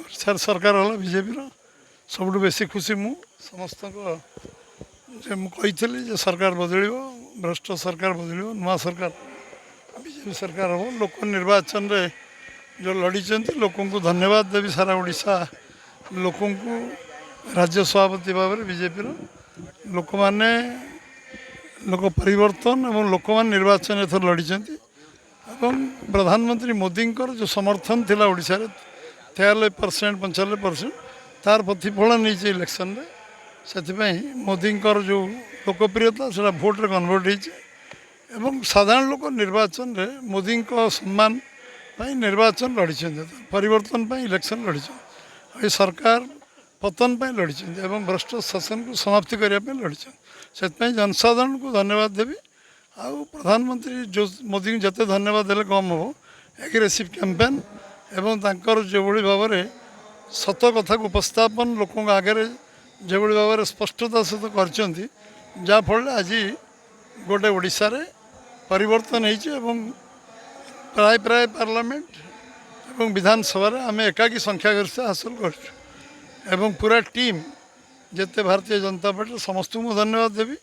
ଓଡ଼ିଶାର ସରକାର ହେଲା ବିଜେପିର ସବୁଠୁ ବେଶୀ ଖୁସି ମୁଁ ସମସ୍ତ ଯେ ମୁଁ କହିଥିଲି ଯେ ସରକାର ବଦଳିବ, ଭ୍ରଷ୍ଟ ସରକାର ବଦଳିବ, ନୂଆ ସରକାର ବିଜେପି ସରକାର ହେବ। ଲୋକ ନିର୍ବାଚନରେ ଯେଉଁ ଲଢ଼ିଛନ୍ତି ଲୋକଙ୍କୁ ଧନ୍ୟବାଦ ଦେବି। ସାରା ଓଡ଼ିଶା ଲୋକଙ୍କୁ ରାଜ୍ୟ ସଭାପତି ଭାବରେ ବିଜେପିର ଲୋକମାନେ ଲୋକ ପରିବର୍ତ୍ତନ ଏବଂ ଲୋକମାନେ ନିର୍ବାଚନ ଏଥର ଲଢ଼ିଛନ୍ତି ଏବଂ ପ୍ରଧାନମନ୍ତ୍ରୀ ମୋଦିଙ୍କର ଯେଉଁ ସମର୍ଥନ ଥିଲା ଓଡ଼ିଶାରେ 93% 95% ତାର ପ୍ରତିଫଳନ ନେଇଛି ଇଲେକ୍ସନରେ। ସେଥିପାଇଁ ମୋଦିଙ୍କର ଯେଉଁ ଲୋକପ୍ରିୟତା ସେଟା ଭୋଟରେ କନଭର୍ଟ ହେଇଛି ଏବଂ ସାଧାରଣ ଲୋକ ନିର୍ବାଚନରେ ମୋଦିଙ୍କ ସମ୍ମାନ ପାଇଁ ନିର୍ବାଚନ ଲଢ଼ିଛନ୍ତି, ପରିବର୍ତ୍ତନ ପାଇଁ ଇଲେକ୍ସନ ଲଢ଼ିଛନ୍ତି। ଏ ସରକାର ପତନ ପାଇଁ ଲଢ଼ିଛନ୍ତି ଏବଂ ଭ୍ରଷ୍ଟ ଶାସନକୁ ସମାପ୍ତି କରିବା ପାଇଁ ଲଢ଼ିଛନ୍ତି। ସେଥିପାଇଁ ଜନସାଧାରଣଙ୍କୁ ଧନ୍ୟବାଦ ଦେବି। ଆଉ ପ୍ରଧାନମନ୍ତ୍ରୀ ଯେଉଁ ମୋଦିଙ୍କୁ ଯେତେ ଧନ୍ୟବାଦ ଦେଲେ କମ୍ ହେବ। ଏଗ୍ରେସିଭ୍ କ୍ୟାମ୍ପେନ୍ ଏବଂ ତାଙ୍କର ଯେଭଳି ଭାବରେ ସତ କଥାକୁ ଉପସ୍ଥାପନ ଲୋକଙ୍କ ଆଗରେ ଯେଭଳି ଭାବରେ ସ୍ପଷ୍ଟତା ସହିତ କରିଛନ୍ତି, ଯାହାଫଳରେ ଆଜି ଗୋଟେ ଓଡ଼ିଶାରେ ପରିବର୍ତ୍ତନ ହେଇଛି ଏବଂ ପ୍ରାୟ ପାର୍ଲାମେଣ୍ଟ ଏବଂ ବିଧାନସଭାରେ ଆମେ ଏକାକୀ ସଂଖ୍ୟାଗରିଷ୍ଠ ହାସଲ କରିଛୁ ଏବଂ ପୁରା ଟିମ୍ ଯେତେ ଭାରତୀୟ ଜନତା ପାର୍ଟିର ସମସ୍ତଙ୍କୁ ମୁଁ ଧନ୍ୟବାଦ ଦେବି।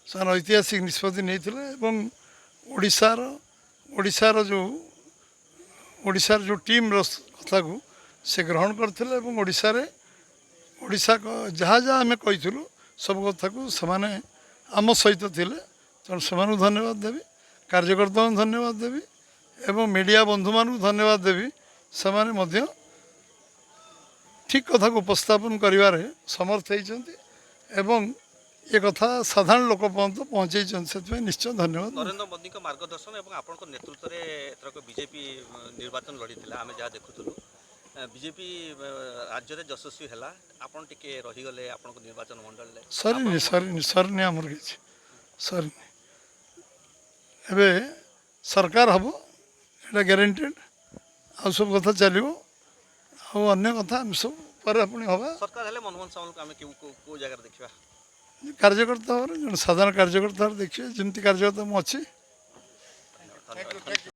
ସେମାନେ ଐତିହାସିକ ନିଷ୍ପତ୍ତି ନେଇଥିଲେ ଏବଂ ଓଡ଼ିଶାର ଯେଉଁ ଟିମ୍ର କଥାକୁ ସେ ଗ୍ରହଣ କରିଥିଲେ ଏବଂ ଓଡ଼ିଶା ଯାହା ଆମେ କହିଥିଲୁ ସବୁ କଥାକୁ ସେମାନେ ଆମ ସହିତ ଥିଲେ। ତେଣୁ ସେମାନଙ୍କୁ ଧନ୍ୟବାଦ ଦେବି, କାର୍ଯ୍ୟକର୍ତ୍ତାଙ୍କୁ ଧନ୍ୟବାଦ ଦେବି ଏବଂ ମିଡ଼ିଆ ବନ୍ଧୁମାନଙ୍କୁ ଧନ୍ୟବାଦ ଦେବି। ସେମାନେ ମଧ୍ୟ ଠିକ୍ କଥାକୁ ଉପସ୍ଥାପନ କରିବାରେ ସମର୍ଥ ହେଇଛନ୍ତି ଏବଂ ଏ କଥା ସାଧାରଣ ଲୋକ ପର୍ଯ୍ୟନ୍ତ ପହଞ୍ଚେଇଛନ୍ତି। ସେଥିପାଇଁ ନିଶ୍ଚୟ ଧନ୍ୟବାଦ। ନରେନ୍ଦ୍ର ମୋଦିଙ୍କ ମାର୍ଗଦର୍ଶନ ଏବଂ ଆପଣଙ୍କ ନେତୃତ୍ୱରେ ଏଥରକ ବିଜେପି ନିର୍ବାଚନ ଲଢ଼ିଥିଲା, ଆମେ ଯାହା ଦେଖୁଥିଲୁ। ବିଜେପି ରାଜ୍ୟରେ ଯଶସ୍ୱୀ ହେଲା, ଆପଣ ଟିକେ ରହିଗଲେ ଆପଣଙ୍କ ନିର୍ବାଚନ ମଣ୍ଡଳୀରେ। ସରିନି ଆମର କିଛି ସରିନି। ଏବେ ସରକାର ହେବ, ଏଇଟା ଗ୍ୟାରେଣ୍ଟେଡ଼। ଆଉ ସବୁ କଥା ଚାଲିବ, ଆଉ ଅନ୍ୟ କଥା ଆମେ ସବୁ ପରେ ପୁଣି ହେବା। ସରକାର ହେଲେ ମନମୋହନ ସାମଲକୁ ଆମେ କେଉଁ ଜାଗାରେ ଦେଖିବା? କାର୍ଯ୍ୟକର୍ତ୍ତା ଭାବରେ ଜଣେ ସାଧାରଣ କାର୍ଯ୍ୟକର୍ତ୍ତା ଭାବରେ ଦେଖିବେ, ଯେମିତି କାର୍ଯ୍ୟକର୍ତ୍ତା ମୁଁ ଅଛି।